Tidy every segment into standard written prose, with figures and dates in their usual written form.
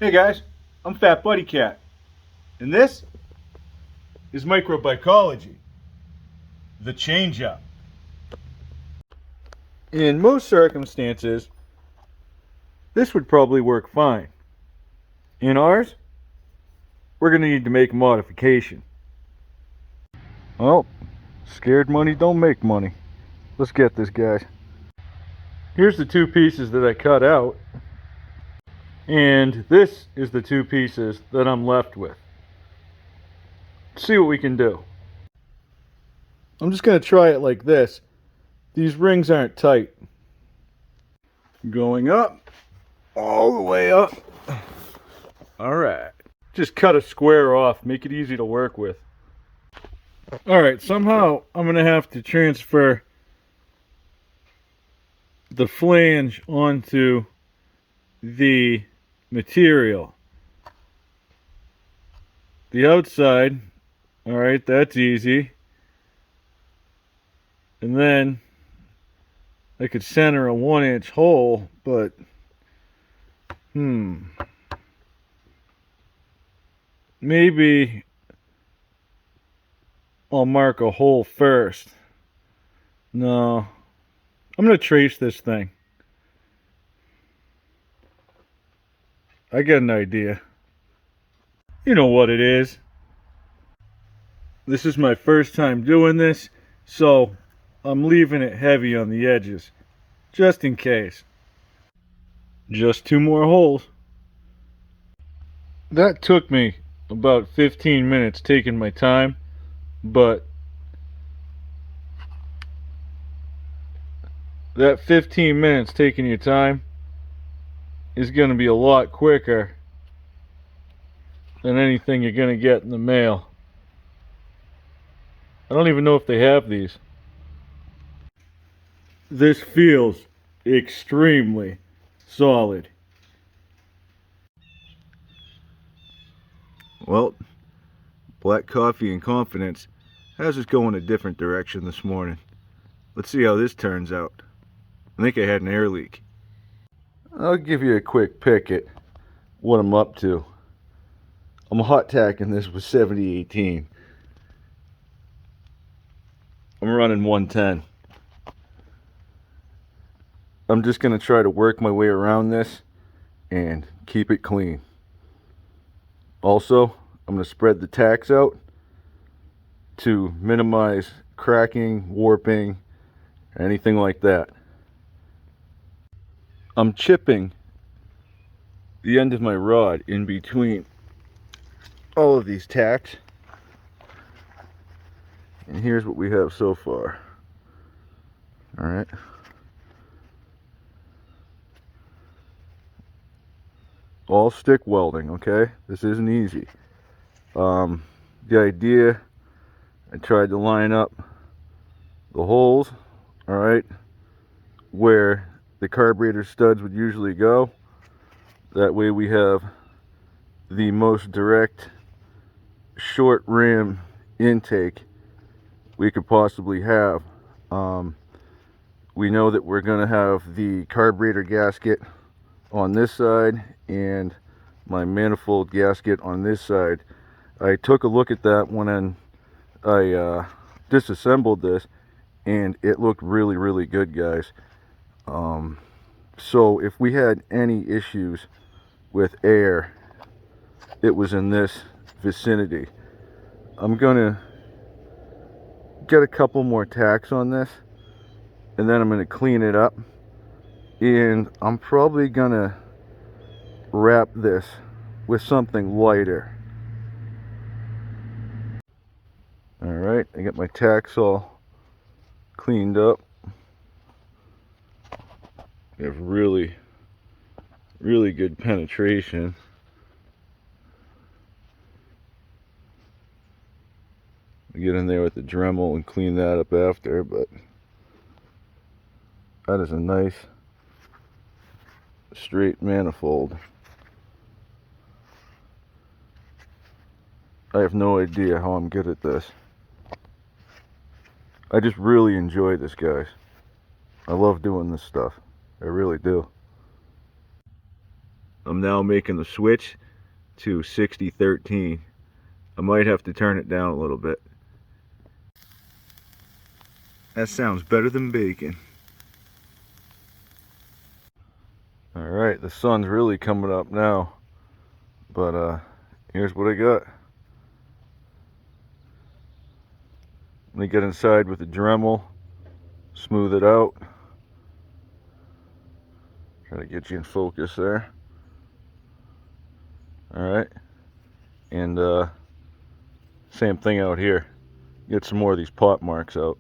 Hey guys, I'm FatBuddyCat, and this is Microbikology, the change-up. In most circumstances, this would probably work fine. In ours, we're going to need to make a modification. Well, scared money don't make money. Let's get this, guys. Here's the two pieces that I cut out, and this is the two pieces that I'm left with. Let's see what we can do. I'm just going to try it like this. These rings aren't tight. Going up, all the way up. Alright. Just cut a square off, make it easy to work with. Alright, somehow I'm going to have to transfer the flange onto the material. The outside, alright, that's easy. And then I could center a 1-inch hole, but maybe I'll mark a hole first. No, I'm going to trace this thing. I got an idea. You know what it is. This is my first time doing this, so I'm leaving it heavy on the edges, just in case. Just 2 more holes. That took me about 15 minutes taking my time, but that 15 minutes taking your time is going to be a lot quicker than anything you're going to get in the mail. I don't even know if they have these. This feels extremely solid. Well, black coffee and confidence has us going a different direction this morning. Let's see how this turns out. I think I had an air leak. I'll give you a quick pick at what I'm up to. I'm hot tacking this with 7018. I'm running 110. I'm just going to try to work my way around this and keep it clean. Also, I'm going to spread the tacks out to minimize cracking, warping, anything like that. I'm chipping the end of my rod in between all of these tacks. And here's what we have so far. Alright. All stick welding, okay? This isn't easy. The idea, I tried to line up the holes, alright, where the carburetor studs would usually go. That way we have the most direct short rim intake we could possibly have. We know that we're going to have the carburetor gasket on this side and my manifold gasket on this side. I took a look at that when I disassembled this, and it looked really good, guys. So if we had any issues with air, it was in this vicinity. I'm gonna get a couple more tacks on this, and then I'm gonna clean it up, and I'm probably gonna wrap this with something lighter. Alright, I got my tacks all cleaned up. We have really good penetration. I get in there with the Dremel and clean that up after, but that is a nice straight manifold. I have no idea how I'm good at this. I just really enjoy this, guys. I love doing this stuff. I really do. I'm now making the switch to 60-13. I might have to turn it down a little bit. That sounds better than bacon. Alright, the sun's really coming up now. But here's what I got. Let me get inside with the Dremel, smooth it out. Try to get you in focus there. Alright. And same thing out here. Get some more of these pot marks out.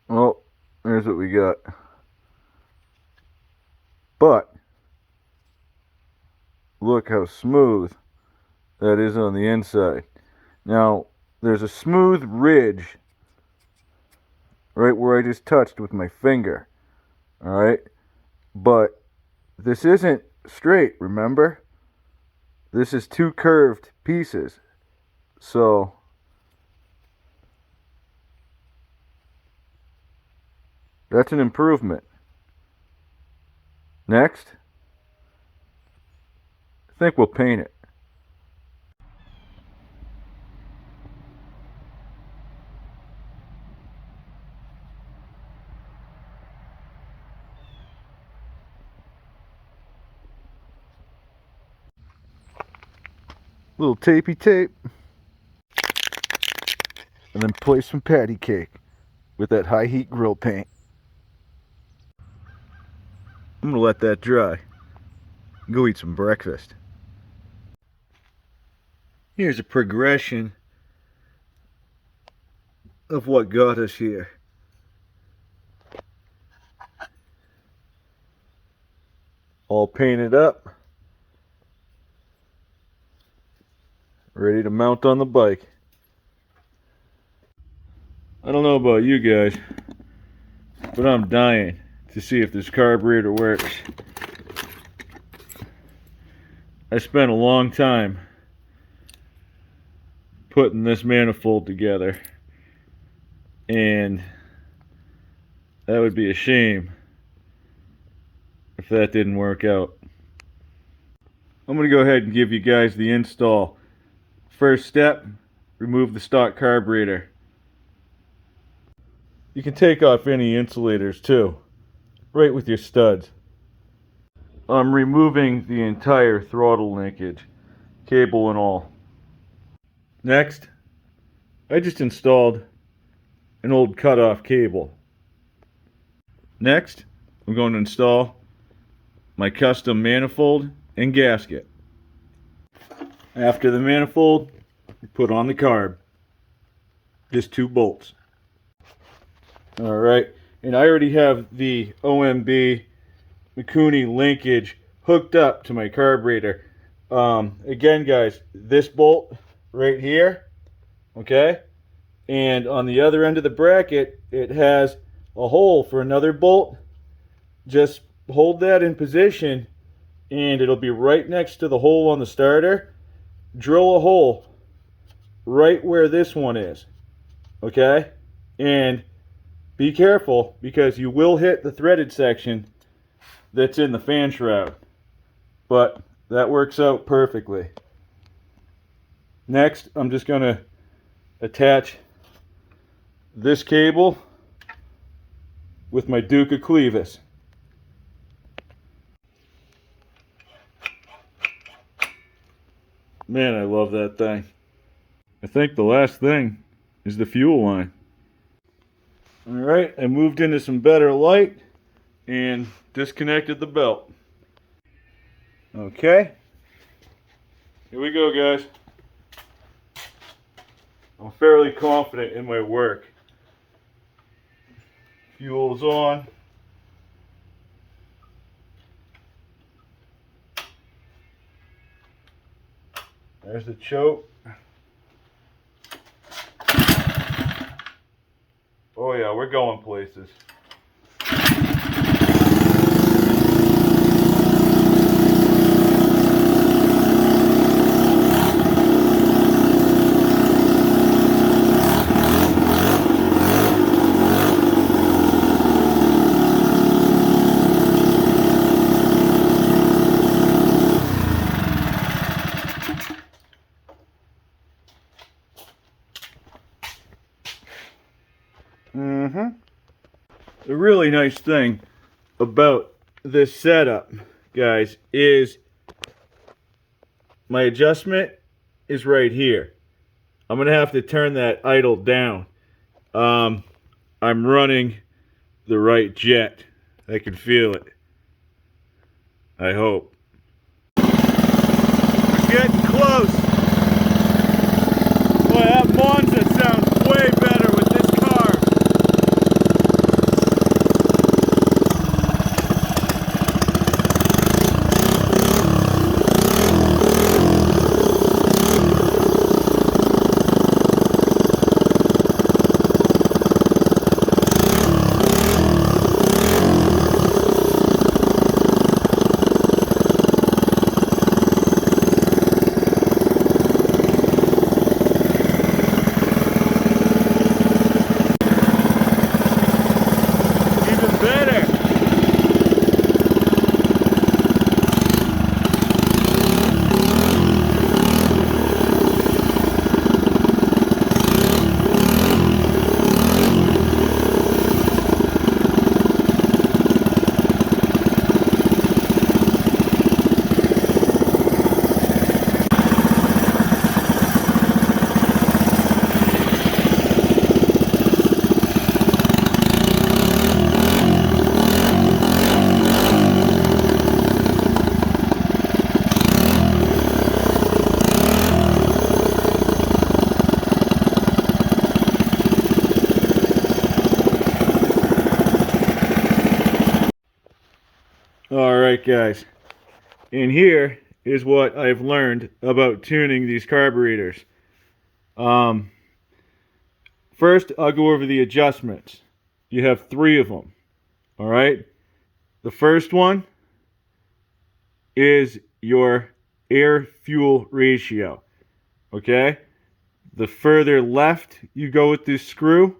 Well, there's what we got. But look how smooth that is on the inside. Now, there's a smooth ridge right where I just touched with my finger. Alright? But this isn't straight, remember? This is two curved pieces. So that's an improvement. Next, I think we'll paint it. Little tapey tape. And then place some patty cake with that high heat grill paint. I'm gonna let that dry. Go eat some breakfast. Here's a progression of what got us here. All painted up. Ready to mount on the bike. I don't know about you guys, but I'm dying to see if this carburetor works. I spent a long time putting this manifold together, and that would be a shame if that didn't work out. I'm going to go ahead and give you guys the install. First step, remove the stock carburetor. You can take off any insulators too, right with your studs. I'm removing the entire throttle linkage, cable and all. Next, I just installed an old cutoff cable. Next, I'm going to install my custom manifold and gasket. After the manifold, put on the carb. Just 2 bolts. Alright, and I already have the OMB Mikuni linkage hooked up to my carburetor. Again guys, this bolt right here, okay? And on the other end of the bracket, it has a hole for another bolt. Just hold that in position and it'll be right next to the hole on the starter. Drill a hole right where this one is, okay? And be careful because you will hit the threaded section that's in the fan shroud, but that works out perfectly. Next, I'm just going to attach this cable with my Duke of Clevis. Man, I love that thing. I think the last thing is the fuel line. Alright, I moved into some better light and disconnected the belt. Okay, here we go guys. I'm fairly confident in my work. Fuel's on. There's the choke. Oh yeah, we're going places. the really nice thing about this setup, guys, is my adjustment is right here. I'm gonna have to turn that idle down. I'm running the right jet. I can feel it. I hope. We're getting close. Boy, that Monza sounds way better with this car. Alright guys, and here is what I've learned about tuning these carburetors. First, I'll go over the adjustments. You have 3 of them. Alright? The first one is your air-fuel ratio. Okay? The further left you go with this screw,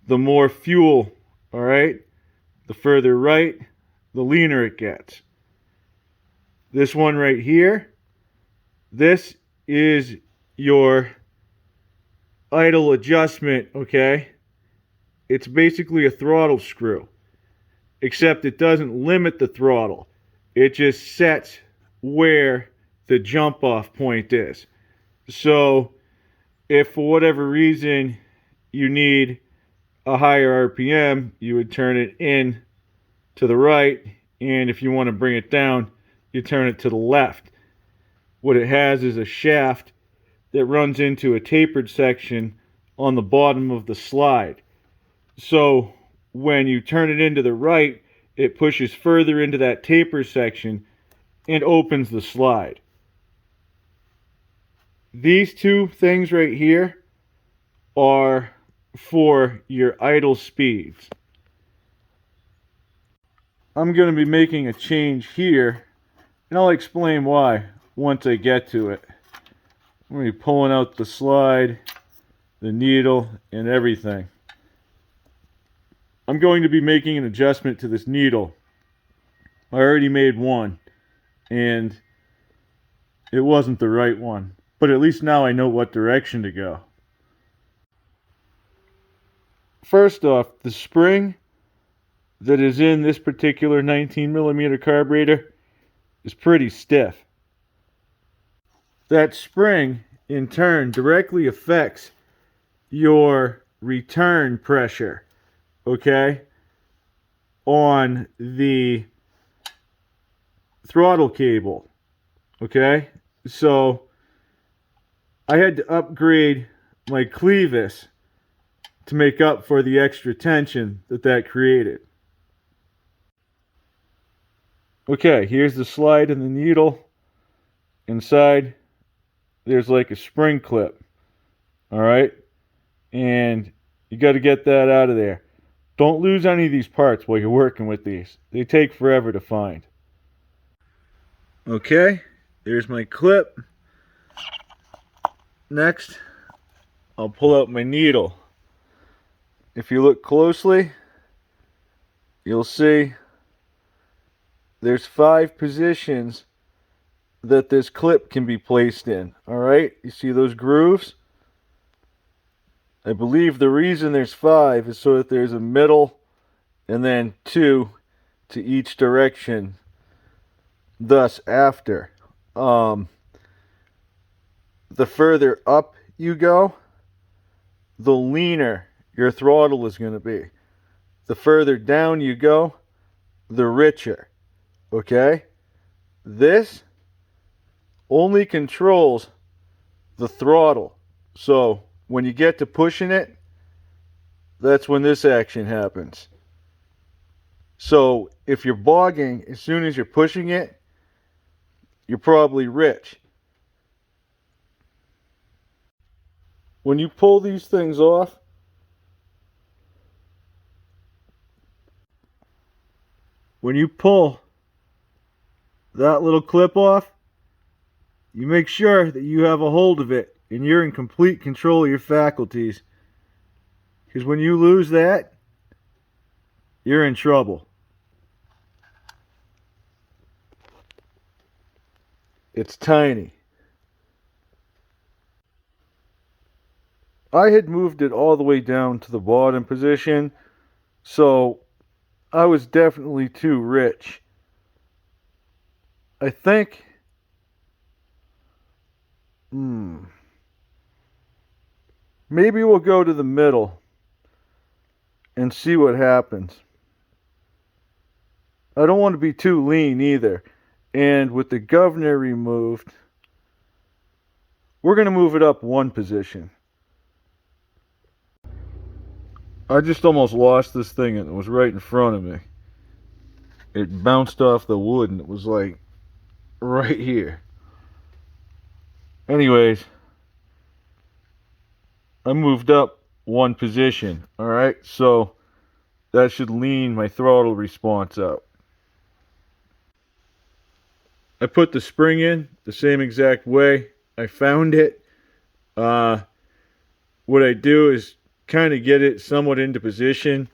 the more fuel. Alright? The further right, the leaner it gets. This one right here, this is your idle adjustment, okay? It's basically a throttle screw, except it doesn't limit the throttle. It just sets where the jump off point is. So if for whatever reason you need a higher RPM, you would turn it in to the right, and if you want to bring it down, you turn it to the left. What it has is a shaft that runs into a tapered section on the bottom of the slide. So when you turn it into the right, it pushes further into that taper section and opens the slide. These 2 things right here are for your idle speeds. I'm going to be making a change here, and I'll explain why once I get to it. I'm going to be pulling out the slide, the needle, and everything. I'm going to be making an adjustment to this needle. I already made one, and it wasn't the right one. But at least now I know what direction to go. First off, the spring that is in this particular 19mm carburetor is pretty stiff. That spring, in turn, directly affects your return pressure, okay, on the throttle cable, okay? So I had to upgrade my clevis to make up for the extra tension that created. Okay, here's the slide and the needle. Inside, there's like a spring clip. Alright? And you got to get that out of there. Don't lose any of these parts while you're working with these. They take forever to find. Okay, there's my clip. Next, I'll pull out my needle. If you look closely, you'll see there's 5 positions that this clip can be placed in. Alright, you see those grooves? I believe the reason there's 5 is so that there's a middle and then 2 to each direction, thus after. The further up you go, the leaner your throttle is going to be. The further down you go, the richer. Okay? This only controls the throttle. So when you get to pushing it, that's when this action happens. So if you're bogging, as soon as you're pushing it, you're probably rich. When you pull these things off, when you pull that little clip off, you make sure that you have a hold of it and you're in complete control of your faculties. Because when you lose that, you're in trouble. It's tiny. I had moved it all the way down to the bottom position, so I was definitely too rich. I think maybe we'll go to the middle and see what happens. I don't want to be too lean either. And with the governor removed, we're going to move it up 1 position. I just almost lost this thing and it was right in front of me. It bounced off the wood and it was like right here. Anyways, I moved up 1 position. Alright, so that should lean my throttle response out. I put the spring in the same exact way I found it. What I do is kind of get it somewhat into position,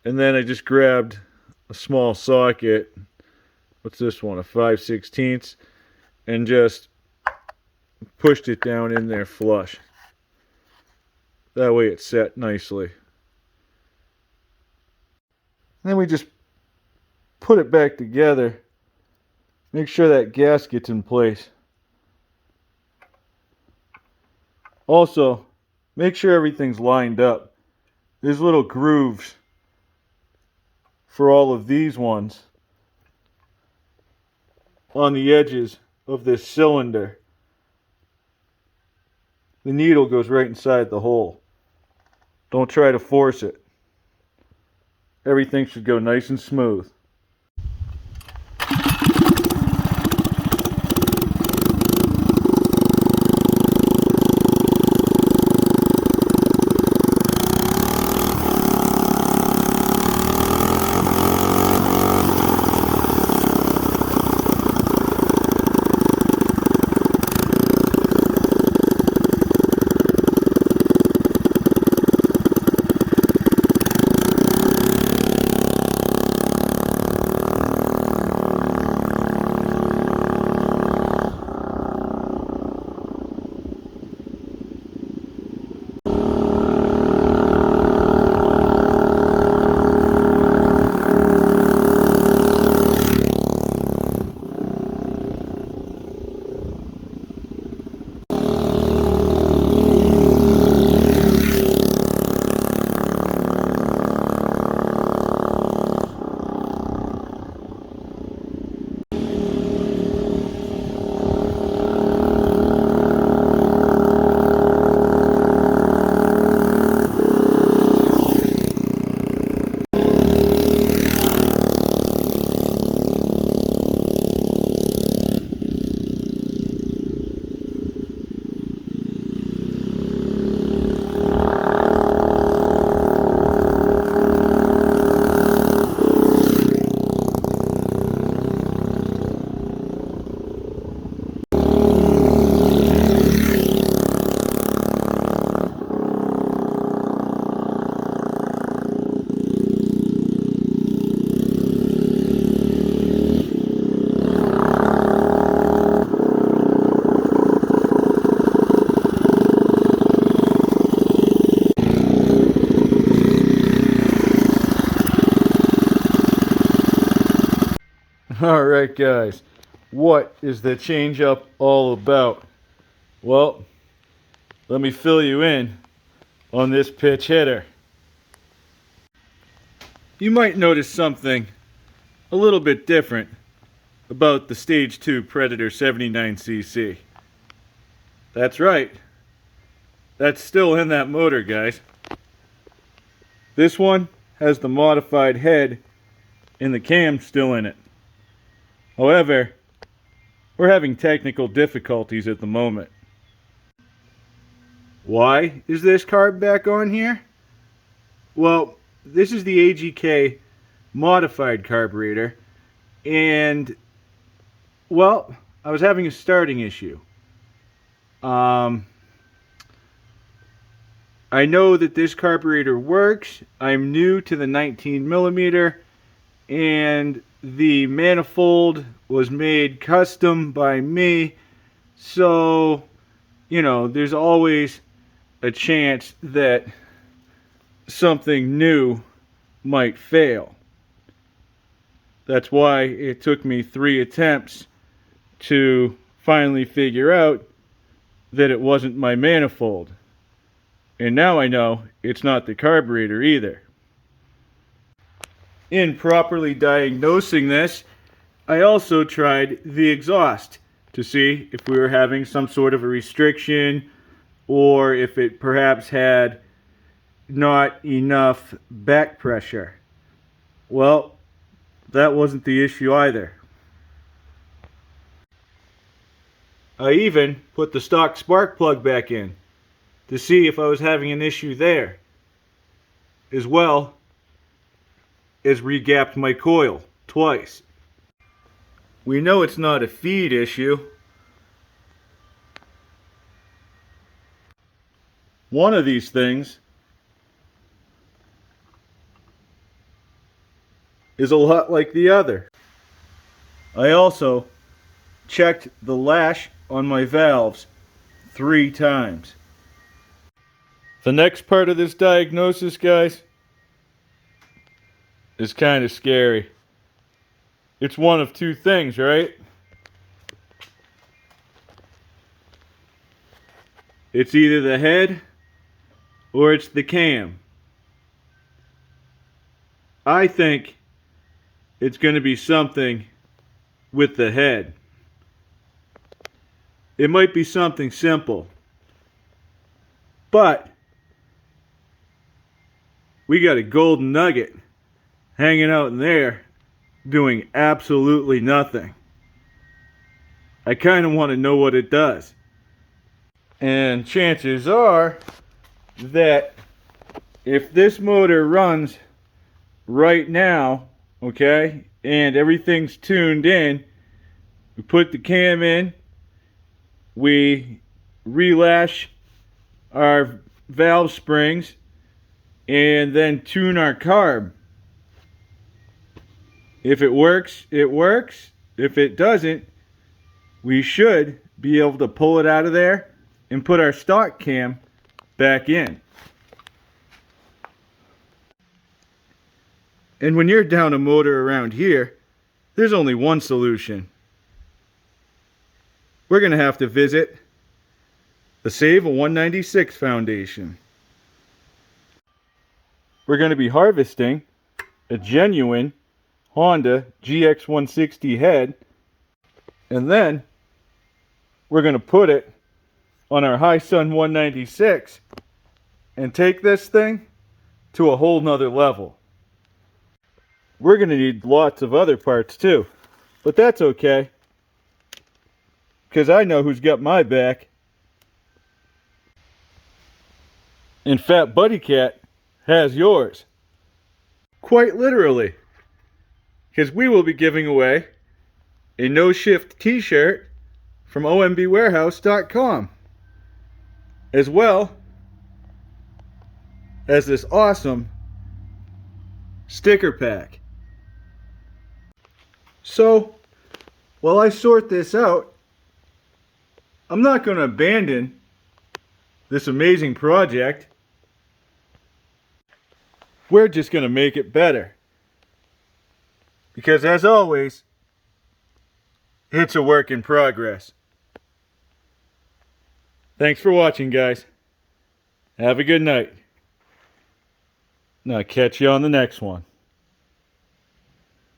and then I just grabbed a small socket. What's this one? A 5/16, and just pushed it down in there flush. That way it's set nicely. And then we just put it back together. Make sure that gasket's in place. Also, make sure everything's lined up. There's little grooves for all of these ones on the edges of this cylinder. The needle goes right inside the hole. Don't try to force it. Everything should go nice and smooth. Alright guys, what is the change up all about? Well, let me fill you in on this pitch hitter. You might notice something a little bit different about the Stage 2 Predator 79cc. That's right. That's still in that motor, guys. This one has the modified head and the cam still in it. However, we're having technical difficulties at the moment. Why is this carb back on here? Well, this is the AGK modified carburetor, and well, I was having a starting issue. I know that this carburetor works. I'm new to the 19 millimeter, and the manifold was made custom by me, so you know, there's always a chance that something new might fail. That's why it took me 3 attempts to finally figure out that it wasn't my manifold. And now I know it's not the carburetor either. In properly diagnosing this, I also tried the exhaust to see if we were having some sort of a restriction, or if it perhaps had not enough back pressure. Well, that wasn't the issue either. I even put the stock spark plug back in to see if I was having an issue there, as well as regapped my coil twice. We know it's not a feed issue. One of these things is a lot like the other. I also checked the lash on my valves 3 times. The next part of this diagnosis, guys, is kind of scary. It's one of 2 things, right? It's either the head or it's the cam. I think it's going to be something with the head. It might be something simple, but we got a golden nugget hanging out in there doing absolutely nothing. I kind of want to know what it does. And chances are that if this motor runs right now, okay, and everything's tuned in, we put the cam in, we relash our valve springs, and then tune our carb. If it works, it works. If it doesn't, we should be able to pull it out of there and put our stock cam back in. And when you're down a motor around here, there's only one solution. We're going to have to visit the Save a 196 Foundation. We're going to be harvesting a genuine Honda GX160 head, and then we're going to put it on our High Sun 196 and take this thing to a whole nother level. We're going to need lots of other parts too, but that's okay, because I know who's got my back. And FatBuddyCat has yours. Quite literally. Because we will be giving away a No Shift t-shirt from ombwarehouse.com, as well as this awesome sticker pack. So, while I sort this out, I'm not going to abandon this amazing project. We're just going to make it better. Because as always, It's a work in progress. Thanks for watching, guys. Have a good night. Now catch you on the next one.